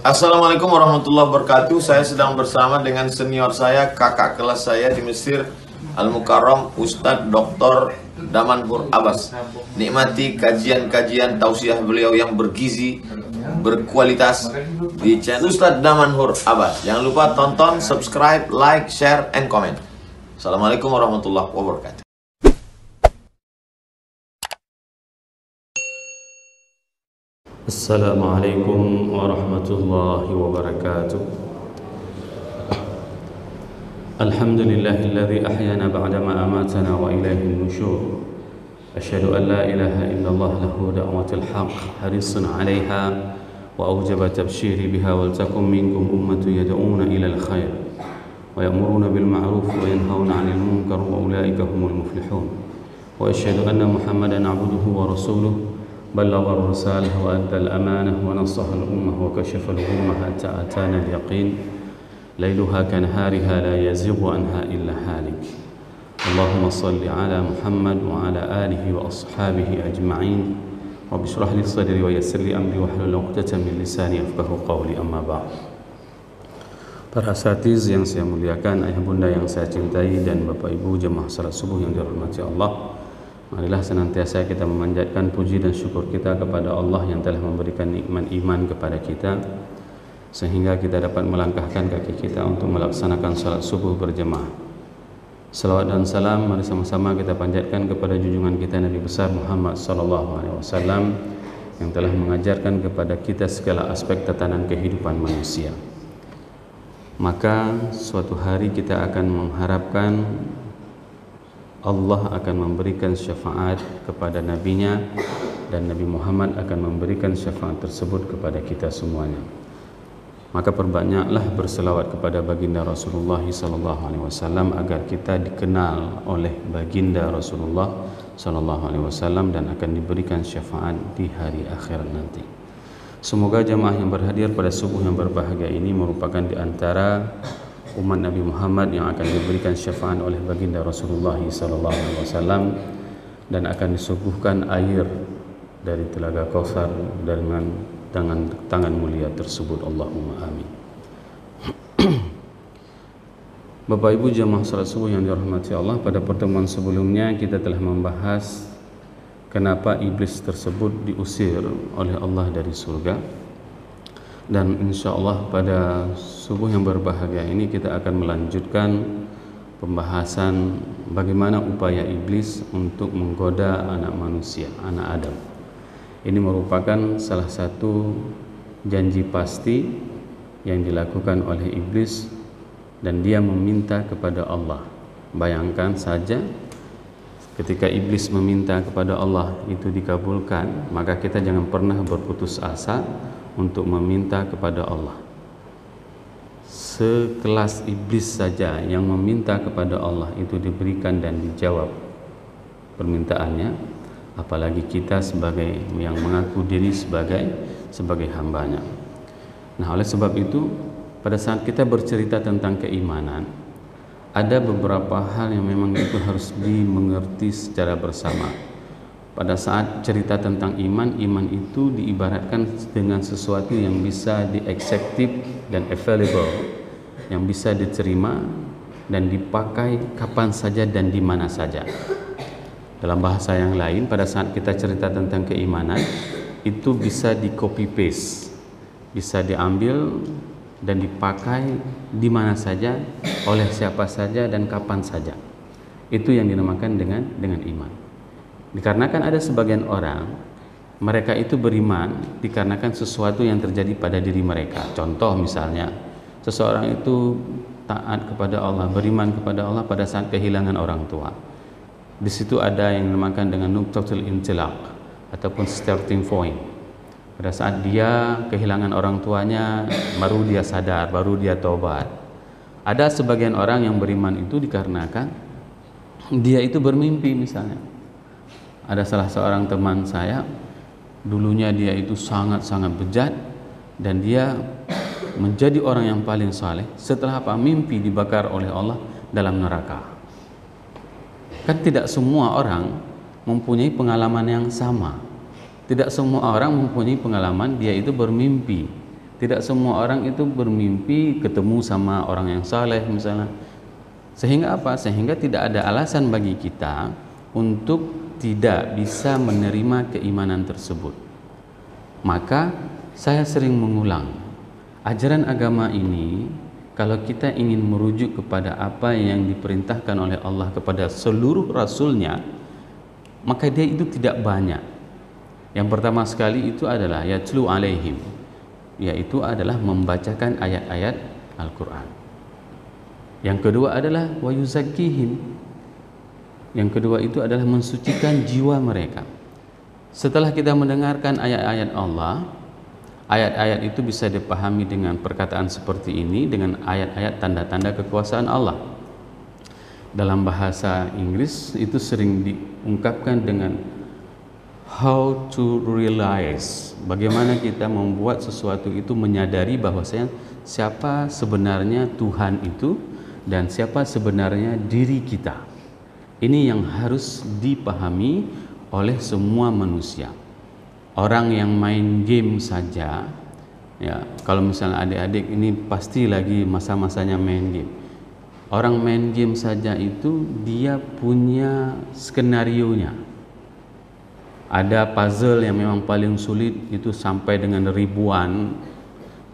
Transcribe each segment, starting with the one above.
Assalamualaikum warahmatullahi wabarakatuh. Saya sedang bersama dengan senior saya, kakak kelas saya di Mesir, Al-Mukarram, Ustadz Dr. Damanhur Abbas. Nikmati kajian-kajian tausiah beliau yang bergizi, berkualitas di channel Ustadz Damanhur Abbas. Jangan lupa tonton, subscribe, like, share, and comment. Assalamualaikum warahmatullahi wabarakatuh. Assalamualaikum warahmatullahi wabarakatuh. Alhamdulillahilladzi ahyana ba'dama amatana wa ilaihin nusyur. Asyhadu an la ilaha illallah lahu da'watul haqq harisun 'alaiha wa awjaba tabsyiri biha wal takum minkum ummatun yad'una ilal khair wa ya'muruna bil ma'ruf wa yanhauna 'anil munkar wa ulaika humul muflihun. Wa asyhadu anna Muhammadan 'abduhu wa rasuluhu بلغ الرسالة وأدى الأمانة ونصح الأمة وكشف الغمة حتى أتانا اليقين ليلها كنهارها لا يزيغ عنها إلا هالك اللهم صل على محمد وعلى آله وأصحابه أجمعين رب اشرح لي صدري ويسر لي أمري واحلل عقدة من لساني يفقهوا قولي أما بعد. Para asatiz yang saya muliakan, ayah bunda yang saya cintai, dan bapak ibu jemaah salat subuh yang dirahmati Allah, marilah senantiasa kita memanjatkan puji dan syukur kita kepada Allah yang telah memberikan nikmat iman kepada kita sehingga kita dapat melangkahkan kaki kita untuk melaksanakan salat subuh berjemaah. Salawat dan salam mari sama-sama kita panjatkan kepada junjungan kita Nabi besar Muhammad SAW yang telah mengajarkan kepada kita segala aspek tatanan kehidupan manusia. Maka suatu hari kita akan mengharapkan Allah akan memberikan syafaat kepada nabinya dan Nabi Muhammad akan memberikan syafaat tersebut kepada kita semuanya. Maka perbanyaklah berselawat kepada baginda Rasulullah SAW agar kita dikenal oleh baginda Rasulullah SAW dan akan diberikan syafaat di hari akhirat nanti. Semoga jamaah yang berhadir pada subuh yang berbahagia ini merupakan di antara umat Nabi Muhammad yang akan diberikan syafaat oleh baginda Rasulullah SAW dan akan disuguhkan air dari telaga Kautsar dengan tangan mulia tersebut. Allahumma amin. Bapak ibu jamaah salat subuh yang dirahmati Allah, pada pertemuan sebelumnya kita telah membahas kenapa iblis tersebut diusir oleh Allah dari surga. Dan insya Allah pada subuh yang berbahagia ini kita akan melanjutkan pembahasan bagaimana upaya iblis untuk menggoda anak manusia, anak Adam. Ini merupakan salah satu janji pasti yang dilakukan oleh iblis dan dia meminta kepada Allah. Bayangkan saja ketika iblis meminta kepada Allah itu dikabulkan, maka kita jangan pernah berputus asa untuk meminta kepada Allah. Sekelas iblis saja yang meminta kepada Allah itu diberikan dan dijawab permintaannya, apalagi kita sebagai yang mengaku diri sebagai hambanya. Nah, oleh sebab itu pada saat kita bercerita tentang keimanan, ada beberapa hal yang memang itu harus dimengerti secara bersama. Pada saat cerita tentang iman itu diibaratkan dengan sesuatu yang bisa di-accepted dan available, yang bisa diterima dan dipakai kapan saja dan di mana saja. Dalam bahasa yang lain, pada saat kita cerita tentang keimanan, itu bisa di-copy paste, bisa diambil dan dipakai di mana saja, oleh siapa saja dan kapan saja. Itu yang dinamakan dengan iman. Dikarenakan ada sebagian orang, mereka itu beriman dikarenakan sesuatu yang terjadi pada diri mereka. Contoh misalnya, seseorang itu taat kepada Allah, beriman kepada Allah pada saat kehilangan orang tua. Di situ ada yang dinamakan dengan nuqtatul intilaq ataupun starting point. Pada saat dia kehilangan orang tuanya, baru dia sadar, baru dia taubat. Ada sebagian orang yang beriman itu dikarenakan dia itu bermimpi misalnya. Ada salah seorang teman saya, dulunya dia itu sangat-sangat bejat dan dia menjadi orang yang paling saleh setelah mimpi dibakar oleh Allah dalam neraka. Kan tidak semua orang mempunyai pengalaman yang sama. Tidak semua orang mempunyai pengalaman dia itu bermimpi Tidak semua orang itu bermimpi ketemu sama orang yang saleh misalnya. Sehingga apa? Sehingga tidak ada alasan bagi kita untuk tidak bisa menerima keimanan tersebut. Maka saya sering mengulang, ajaran agama ini kalau kita ingin merujuk kepada apa yang diperintahkan oleh Allah kepada seluruh rasulnya, maka dia itu tidak banyak. Yang pertama sekali itu adalah yatlu alaihim, yaitu adalah membacakan ayat-ayat Al-Quran. Yang kedua adalah wa yuzakkihim. Yang kedua itu adalah mensucikan jiwa mereka. Setelah kita mendengarkan ayat-ayat Allah, ayat-ayat itu bisa dipahami dengan perkataan seperti ini, dengan ayat-ayat tanda-tanda kekuasaan Allah. Dalam bahasa Inggris itu sering diungkapkan dengan how to realize, bagaimana kita membuat sesuatu itu menyadari bahwasanya siapa sebenarnya Tuhan itu dan siapa sebenarnya diri kita. Ini yang harus dipahami oleh semua manusia. Orang yang main game saja, ya, kalau misalnya adik-adik ini pasti lagi masa-masanya main game. Orang main game saja itu dia punya skenarionya. Ada puzzle yang memang paling sulit itu sampai dengan ribuan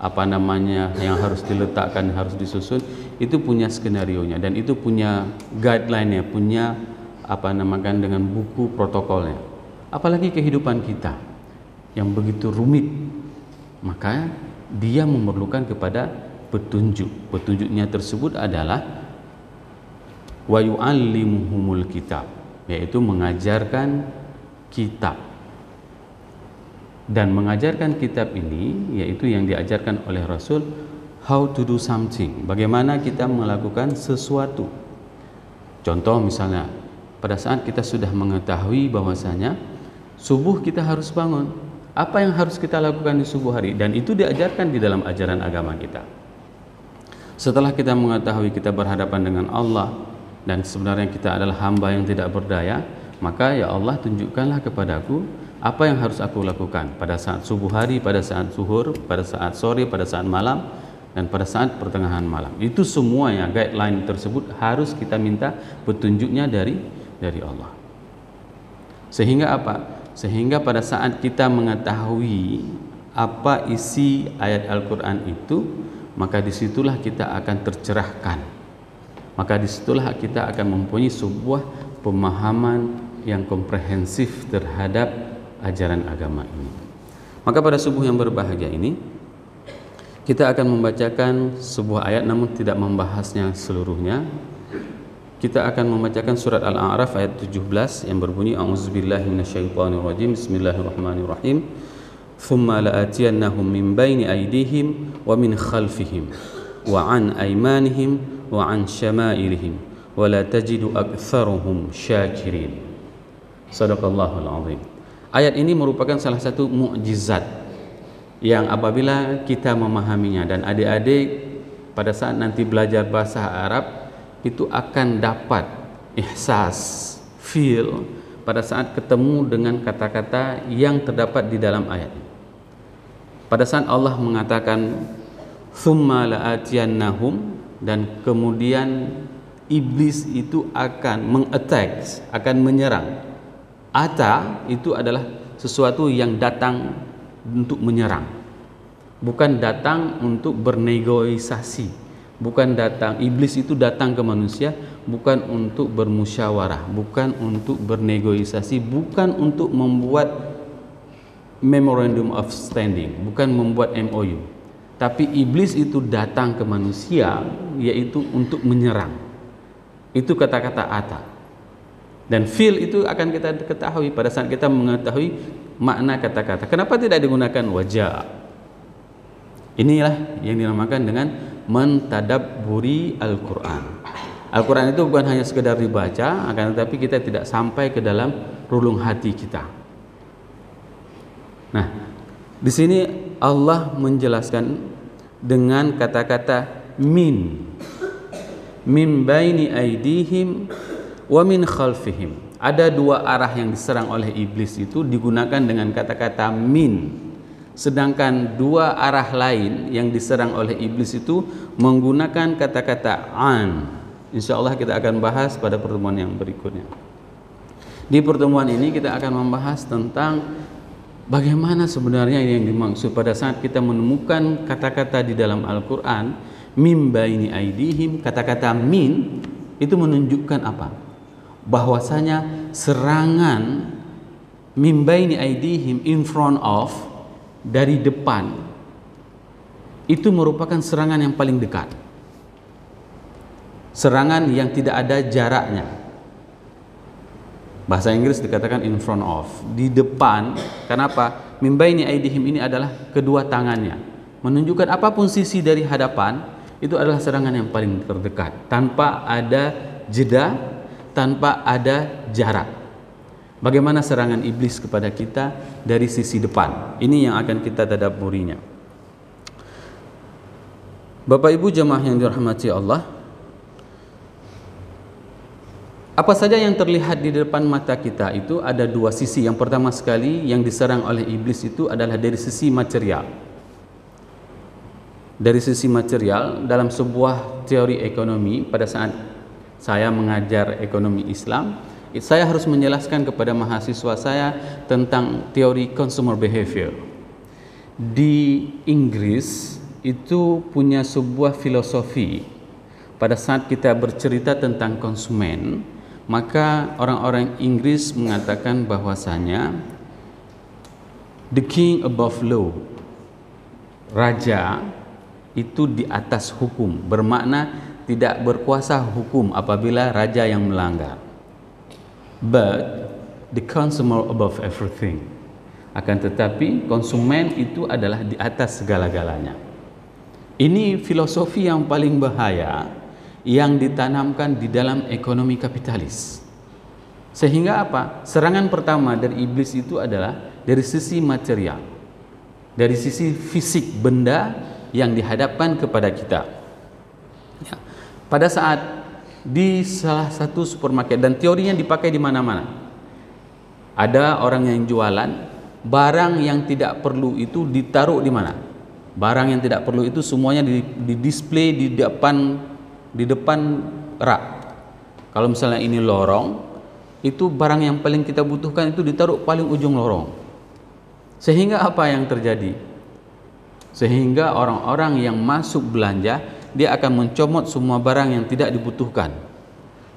yang harus diletakkan, harus disusun, itu punya skenarionya dan itu punya guideline-nya, punya dengan buku protokolnya. Apalagi kehidupan kita yang begitu rumit, maka dia memerlukan kepada petunjuk. Petunjuknya tersebut adalah wa yu'allimuhumul kitab, yaitu mengajarkan kitab. Dan mengajarkan kitab ini yaitu yang diajarkan oleh Rasul, how to do something, bagaimana kita melakukan sesuatu. Contoh misalnya, pada saat kita sudah mengetahui bahwasanya subuh kita harus bangun, apa yang harus kita lakukan di subuh hari, dan itu diajarkan di dalam ajaran agama kita. Setelah kita mengetahui kita berhadapan dengan Allah dan sebenarnya kita adalah hamba yang tidak berdaya, maka ya Allah tunjukkanlah kepadaku apa yang harus aku lakukan pada saat subuh hari, pada saat zuhur, pada saat sore, pada saat malam, dan pada saat pertengahan malam. Itu semuanya guideline tersebut harus kita minta petunjuknya dari Allah. Sehingga apa? Sehingga pada saat kita mengetahui apa isi ayat Al-Quran itu, maka disitulah kita akan tercerahkan. Maka disitulah kita akan mempunyai sebuah pemahaman yang komprehensif terhadap ajaran agama ini. Maka pada subuh yang berbahagia ini kita akan membacakan sebuah ayat, namun tidak membahasnya seluruhnya. Kita akan membacakan surat Al-A'raf ayat 17 yang berbunyi a'udzubillahi minasyaitonirrajim, bismillahirrahmanirrahim, thumma la'atiyannahum min baini aydihim wa min khalfihim wa an aymanihim wa an syama'ilihim wa la tajidu aktsaruhum syakirin. Shadaqallahul azim. Ayat ini merupakan salah satu mukjizat yang apabila kita memahaminya, dan adik-adik pada saat nanti belajar bahasa Arab itu akan dapat ihsas, feel pada saat ketemu dengan kata-kata yang terdapat di dalam ayat ini. Pada saat Allah mengatakan thumma la'atiyannahum, dan kemudian iblis itu akan mengattack, akan menyerang. Ata itu adalah sesuatu yang datang untuk menyerang, bukan datang untuk bernegosiasi. Bukan datang, iblis itu datang ke manusia bukan untuk bermusyawarah, bukan untuk bernegosiasi, bukan untuk membuat memorandum of standing, bukan membuat MOU. Tapi iblis itu datang ke manusia yaitu untuk menyerang. Itu kata-kata ata. Dan feel itu akan kita ketahui pada saat kita mengetahui makna kata-kata. Kenapa tidak digunakan wajah? Inilah yang dinamakan dengan mentadabburi Al-Quran. Al-Quran itu bukan hanya sekedar dibaca, akan tetapi kita tidak sampai ke dalam relung hati kita. Nah, di sini Allah menjelaskan dengan kata-kata min baini aidihim wa min khalfihim. Ada dua arah yang diserang oleh iblis itu digunakan dengan kata-kata min. sedangkan dua arah lain yang diserang oleh iblis itu menggunakan kata-kata an. Insyaallah kita akan bahas pada pertemuan yang berikutnya. Di pertemuan ini kita akan membahas tentang bagaimana sebenarnya yang dimaksud pada saat kita menemukan kata-kata di dalam Al-Quran, min baini aidihim. Kata-kata min itu menunjukkan apa? Bahwasanya serangan min baini aidihim, in front of, dari depan, itu merupakan serangan yang paling dekat, serangan yang tidak ada jaraknya. Bahasa Inggris dikatakan in front of, di depan. Kenapa? Min baini aidihim ini adalah kedua tangannya, menunjukkan apapun sisi dari hadapan itu adalah serangan yang paling terdekat, tanpa ada jeda, tanpa ada jarak. Bagaimana serangan iblis kepada kita dari sisi depan? Ini yang akan kita tadabburinya. Bapak Ibu jemaah yang dirahmati Allah, apa saja yang terlihat di depan mata kita itu ada dua sisi. Yang pertama sekali yang diserang oleh iblis itu adalah dari sisi material. Dari sisi material, dalam sebuah teori ekonomi, pada saat saya mengajar ekonomi Islam, saya harus menjelaskan kepada mahasiswa saya tentang teori consumer behavior. Di Inggris itu punya sebuah filosofi. Pada saat kita bercerita tentang konsumen, maka orang-orang Inggris mengatakan bahwasanya the king above law, raja itu di atas hukum, bermakna tidak berkuasa hukum apabila raja yang melanggar. But the consumer above everything. Akan tetapi konsumen itu adalah di atas segala-galanya. Ini filosofi yang paling bahaya yang ditanamkan di dalam ekonomi kapitalis. Sehingga apa? Serangan pertama dari iblis itu adalah dari sisi material, dari sisi fisik benda yang dihadapkan kepada kita. Ya. Pada saat di salah satu supermarket, dan teorinya dipakai di mana-mana, ada orang yang jualan barang yang tidak perlu itu ditaruh di mana? Barang yang tidak perlu itu semuanya di display di depan rak. Kalau misalnya ini lorong, itu barang yang paling kita butuhkan itu ditaruh paling ujung lorong. Sehingga apa yang terjadi? Sehingga orang-orang yang masuk belanja, dia akan mencomot semua barang yang tidak dibutuhkan.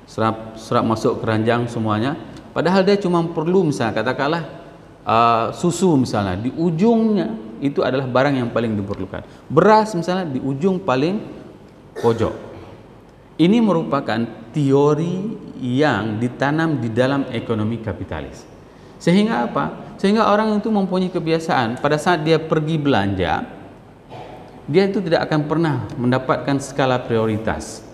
Serap masuk keranjang semuanya. Padahal dia cuma perlu misalnya katakanlah susu misalnya, di ujungnya itu adalah barang yang paling diperlukan. Beras misalnya di ujung paling pojok. Ini merupakan teori yang ditanam di dalam ekonomi kapitalis. Sehingga apa? Sehingga orang itu mempunyai kebiasaan pada saat dia pergi belanja, dia itu tidak akan pernah mendapatkan skala prioritas.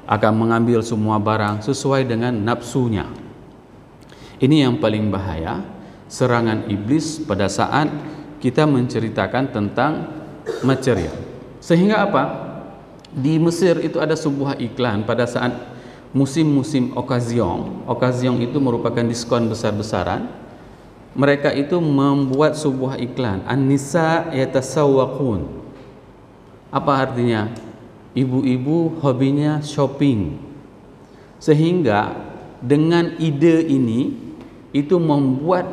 Akan mengambil semua barang sesuai dengan nafsunya. Ini yang paling bahaya, serangan iblis pada saat kita menceritakan tentang material. Sehingga apa? Di Mesir itu ada sebuah iklan pada saat musim-musim okazion. Okazion itu merupakan diskon besar-besaran. Mereka itu membuat sebuah iklan, An-nisa yatasawwaqun. Apa artinya? Ibu-ibu hobinya shopping. Sehingga dengan ide ini itu membuat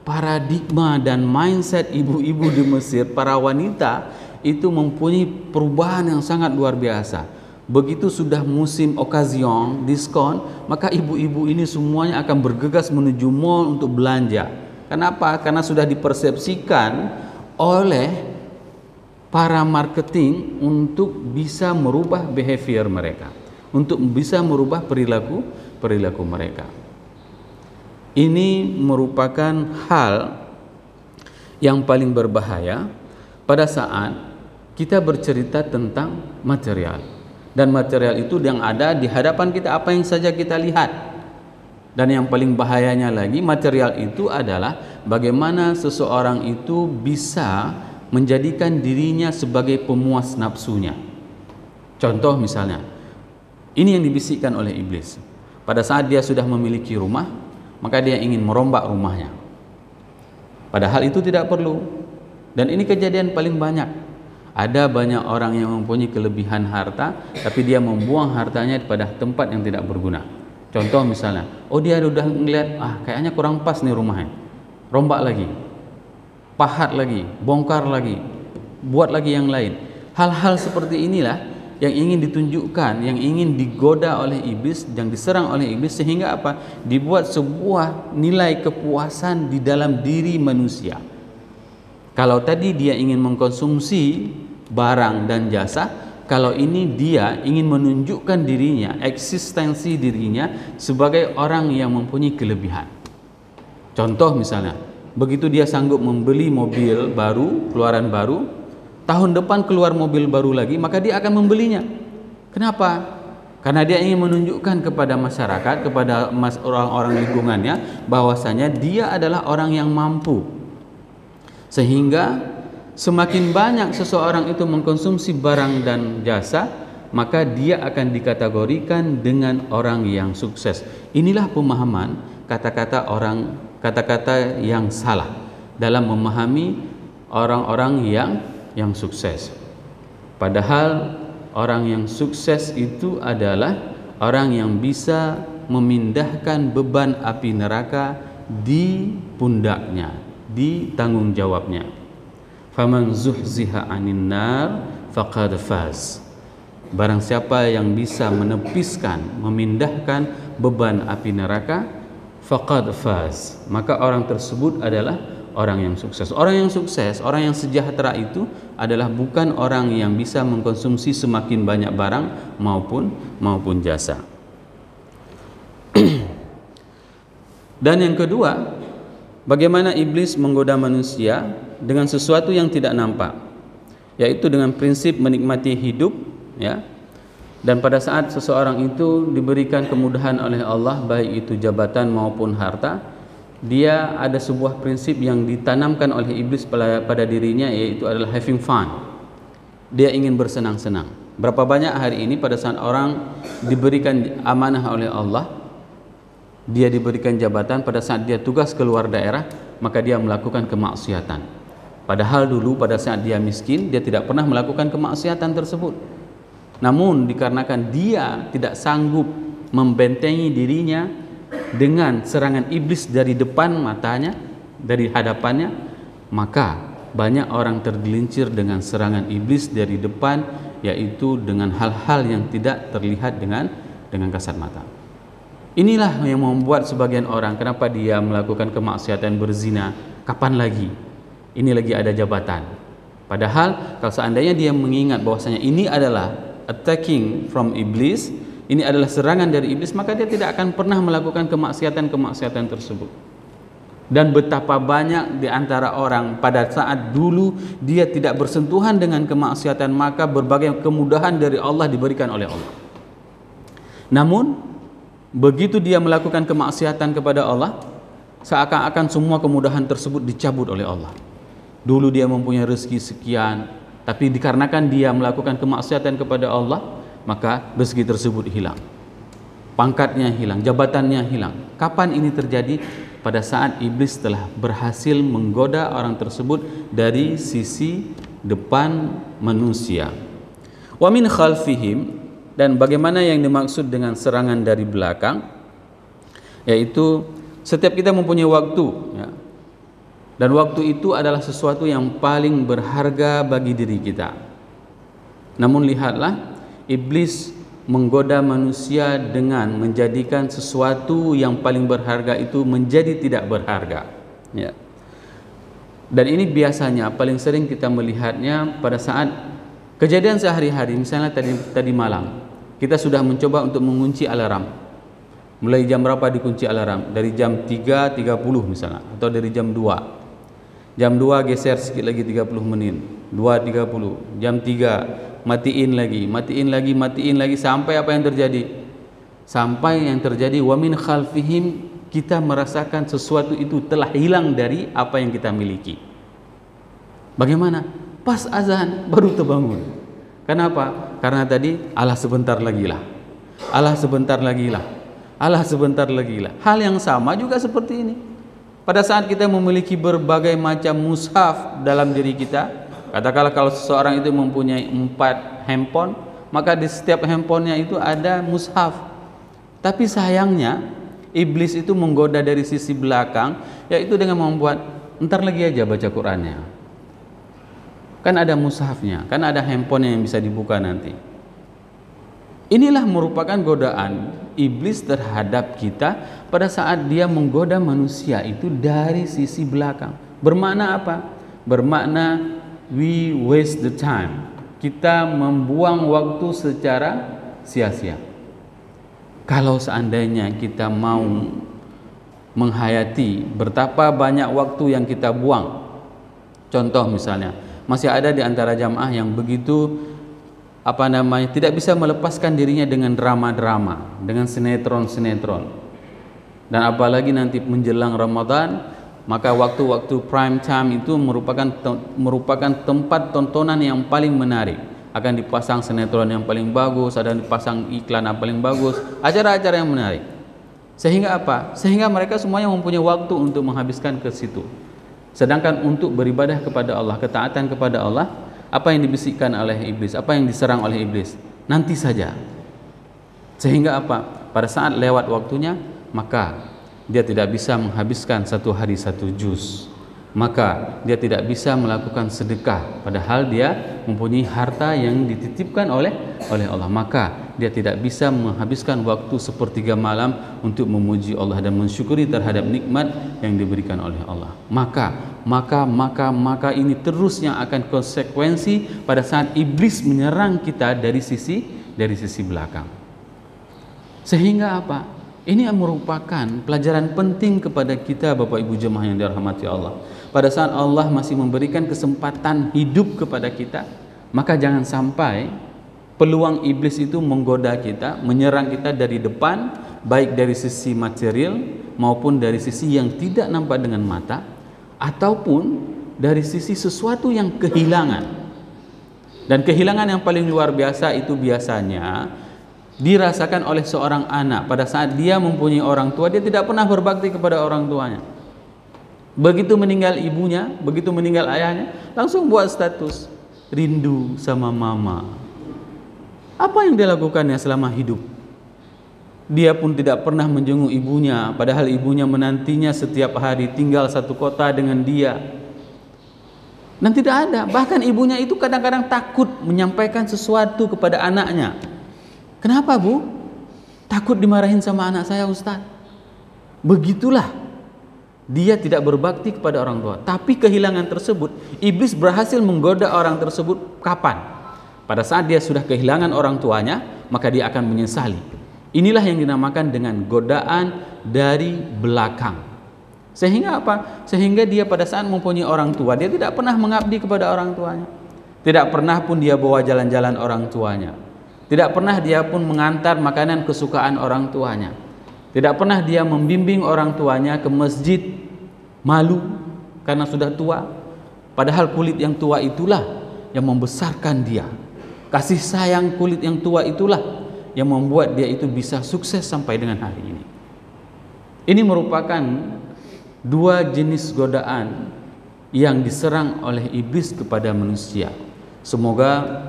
paradigma dan mindset ibu-ibu di Mesir, para wanita itu mempunyai perubahan yang sangat luar biasa. Begitu sudah musim okazion, diskon, maka ibu-ibu ini semuanya akan bergegas menuju mall untuk belanja. Kenapa? Karena sudah dipersepsikan oleh para marketing untuk bisa merubah behavior mereka, untuk bisa merubah perilaku mereka. Ini merupakan hal yang paling berbahaya pada saat kita bercerita tentang material. Dan material itu yang ada di hadapan kita, apa yang saja kita lihat. Dan yang paling bahayanya lagi, material itu adalah bagaimana seseorang itu bisa menjadikan dirinya sebagai pemuas nafsunya. Contoh misalnya, ini yang dibisikkan oleh iblis. Pada saat dia sudah memiliki rumah, maka dia ingin merombak rumahnya. Padahal itu tidak perlu. Dan ini kejadian paling banyak. Ada banyak orang yang mempunyai kelebihan harta, tapi dia membuang hartanya pada tempat yang tidak berguna. Contoh misalnya, oh dia udah ngeliat, kayaknya kurang pas nih rumahnya, rombak lagi, pahat lagi, bongkar lagi, buat lagi yang lain. Hal-hal seperti inilah yang ingin ditunjukkan, yang ingin digoda oleh iblis, yang diserang oleh iblis, sehingga apa? Dibuat sebuah nilai kepuasan di dalam diri manusia. Kalau tadi dia ingin mengkonsumsi barang dan jasa, kalau ini dia ingin menunjukkan dirinya, eksistensi dirinya sebagai orang yang mempunyai kelebihan. Contoh misalnya, begitu dia sanggup membeli mobil baru, keluaran baru, tahun depan keluar mobil baru lagi, maka dia akan membelinya. Kenapa? Karena dia ingin menunjukkan kepada masyarakat, kepada orang-orang lingkungannya, bahwasanya dia adalah orang yang mampu. Sehingga semakin banyak seseorang itu mengkonsumsi barang dan jasa, maka dia akan dikategorikan dengan orang yang sukses. Inilah pemahaman kata-kata yang salah dalam memahami orang-orang yang sukses. Padahal orang yang sukses itu adalah orang yang bisa memindahkan beban api neraka di pundaknya, di tanggung jawabnya. Faman zuhziha 'anil nar faqad faz. Barang siapa yang bisa menepiskan, memindahkan beban api neraka, faqad faz, maka orang tersebut adalah orang yang sukses. Orang yang sukses, orang yang sejahtera itu adalah bukan orang yang bisa mengkonsumsi semakin banyak barang maupun jasa. Dan yang kedua, bagaimana iblis menggoda manusia dengan sesuatu yang tidak nampak, yaitu dengan prinsip menikmati hidup, ya. Dan pada saat seseorang itu diberikan kemudahan oleh Allah, baik itu jabatan maupun harta, dia ada sebuah prinsip yang ditanamkan oleh iblis pada dirinya, yaitu adalah having fun. Dia ingin bersenang-senang. Berapa banyak hari ini pada saat orang diberikan amanah oleh Allah, dia diberikan jabatan, pada saat dia tugas keluar daerah, maka dia melakukan kemaksiatan. Padahal dulu pada saat dia miskin, dia tidak pernah melakukan kemaksiatan tersebut. Namun dikarenakan dia tidak sanggup membentengi dirinya dengan serangan iblis dari depan matanya, dari hadapannya, maka banyak orang tergelincir dengan serangan iblis dari depan, yaitu dengan hal-hal yang tidak terlihat dengan kasat mata. Inilah yang membuat sebagian orang, kenapa dia melakukan kemaksiatan berzina, kapan lagi? Ini lagi ada jabatan. Padahal kalau seandainya dia mengingat bahwasanya ini adalah attacking from iblis, ini adalah serangan dari iblis, maka dia tidak akan pernah melakukan kemaksiatan tersebut. Dan betapa banyak di antara orang pada saat dulu dia tidak bersentuhan dengan kemaksiatan, maka berbagai kemudahan dari Allah diberikan oleh Allah. Namun begitu dia melakukan kemaksiatan kepada Allah, seakan-akan semua kemudahan tersebut dicabut oleh Allah. Dulu dia mempunyai rezeki sekian, tapi dikarenakan dia melakukan kemaksiatan kepada Allah, maka rezeki tersebut hilang, pangkatnya hilang, jabatannya hilang. Kapan ini terjadi? Pada saat iblis telah berhasil menggoda orang tersebut dari sisi depan manusia. Wa min khalfihim, dan bagaimana yang dimaksud dengan serangan dari belakang, yaitu setiap kita mempunyai waktu, ya. Dan waktu itu adalah sesuatu yang paling berharga bagi diri kita. Namun lihatlah, iblis menggoda manusia dengan menjadikan sesuatu yang paling berharga itu menjadi tidak berharga, ya. Dan ini biasanya paling sering kita melihatnya pada saat kejadian sehari-hari. Misalnya tadi malam kita sudah mencoba untuk mengunci alarm. Mulai jam berapa dikunci alarm? Dari jam 3.30 misalnya, atau dari jam 2. Jam 2 geser sedikit lagi 30 menit, 2.30, jam 3 matiin lagi, sampai apa yang terjadi? Sampai yang terjadi wa min khalfihim, kita merasakan sesuatu itu telah hilang dari apa yang kita miliki. Bagaimana? Pas azan baru terbangun. Kenapa? Karena tadi Allah sebentar lagi lah, Allah sebentar lagi lah, Allah sebentar lagi lah. Hal yang sama juga seperti ini. Pada saat kita memiliki berbagai macam mushaf dalam diri kita, katakanlah kalau seseorang itu mempunyai 4 handphone, maka di setiap handphonenya itu ada mushaf. Tapi sayangnya iblis itu menggoda dari sisi belakang, yaitu dengan membuat entar lagi aja baca Qur'annya. Kan ada mushafnya, kan ada handphone yang bisa dibuka nanti. Inilah merupakan godaan iblis terhadap kita pada saat dia menggoda manusia itu dari sisi belakang. Bermakna apa? Bermakna we waste the time. Kita membuang waktu secara sia-sia. Kalau seandainya kita mau menghayati betapa banyak waktu yang kita buang. Contoh misalnya, masih ada di antara jamaah yang begitu tidak bisa melepaskan dirinya dengan drama-drama, dengan sinetron-sinetron. Dan apalagi nanti menjelang Ramadan, maka waktu-waktu prime time itu merupakan tempat tontonan yang paling menarik. Akan dipasang sinetron yang paling bagus, ada dipasang iklan yang paling bagus, acara-acara yang menarik. Sehingga apa? Sehingga mereka semuanya mempunyai waktu untuk menghabiskan ke situ. Sedangkan untuk beribadah kepada Allah, ketaatan kepada Allah, apa yang dibisikkan oleh iblis, apa yang diserang oleh iblis, nanti saja. Sehingga apa? Pada saat lewat waktunya, maka dia tidak bisa menghabiskan 1 hari 1 juz. Maka dia tidak bisa melakukan sedekah, padahal dia mempunyai harta yang dititipkan oleh Allah. Maka dia tidak bisa menghabiskan waktu 1/3 malam untuk memuji Allah dan mensyukuri terhadap nikmat yang diberikan oleh Allah. Maka ini terus yang akan konsekuensi pada saat iblis menyerang kita dari sisi belakang. Sehingga apa? Ini merupakan pelajaran penting kepada kita Bapak Ibu jemaah yang dirahmati Allah. Pada saat Allah masih memberikan kesempatan hidup kepada kita, maka jangan sampai peluang iblis itu menggoda kita, menyerang kita dari depan, baik dari sisi material maupun dari sisi yang tidak nampak dengan mata, ataupun dari sisi sesuatu yang kehilangan. Dan kehilangan yang paling luar biasa itu biasanya dirasakan oleh seorang anak pada saat dia mempunyai orang tua, dia tidak pernah berbakti kepada orang tuanya. Begitu meninggal ibunya, begitu meninggal ayahnya, langsung buat status rindu sama mama. Apa yang dia lakukannya selama hidup? Dia pun tidak pernah menjenguk ibunya, padahal ibunya menantinya setiap hari, tinggal satu kota dengan dia. Dan tidak ada, bahkan ibunya itu kadang-kadang takut menyampaikan sesuatu kepada anaknya. Kenapa Bu? Takut dimarahin sama anak saya Ustaz. Begitulah, dia tidak berbakti kepada orang tua. Tapi kehilangan tersebut, iblis berhasil menggoda orang tersebut kapan? Pada saat dia sudah kehilangan orang tuanya, maka dia akan menyesali. Inilah yang dinamakan dengan godaan dari belakang. Sehingga apa? Sehingga dia pada saat mempunyai orang tua, dia tidak pernah mengabdi kepada orang tuanya. Tidak pernah pun dia bawa jalan-jalan orang tuanya. Tidak pernah dia pun mengantar makanan kesukaan orang tuanya. Tidak pernah dia membimbing orang tuanya ke masjid, malu karena sudah tua. Padahal kulit yang tua itulah yang membesarkan dia. Kasih sayang kulit yang tua itulah yang membuat dia itu bisa sukses sampai dengan hari ini. Ini merupakan 2 jenis godaan yang diserang oleh iblis kepada manusia. Semoga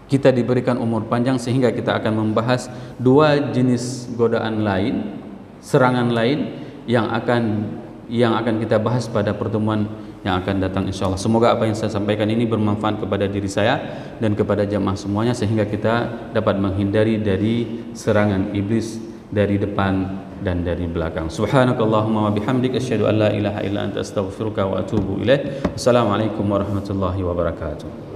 kita diberikan umur panjang sehingga kita akan membahas 2 jenis godaan lain, serangan lain yang akan kita bahas pada pertemuan yang akan datang insyaallah. Semoga apa yang saya sampaikan ini bermanfaat kepada diri saya dan kepada jamaah semuanya sehingga kita dapat menghindari dari serangan iblis dari depan dan dari belakang. Subhanakallahumma wa bihamdika asyhadu an la ilaha illa anta astaghfiruka wa atubu ilaik. Assalamualaikum warahmatullahi wabarakatuh.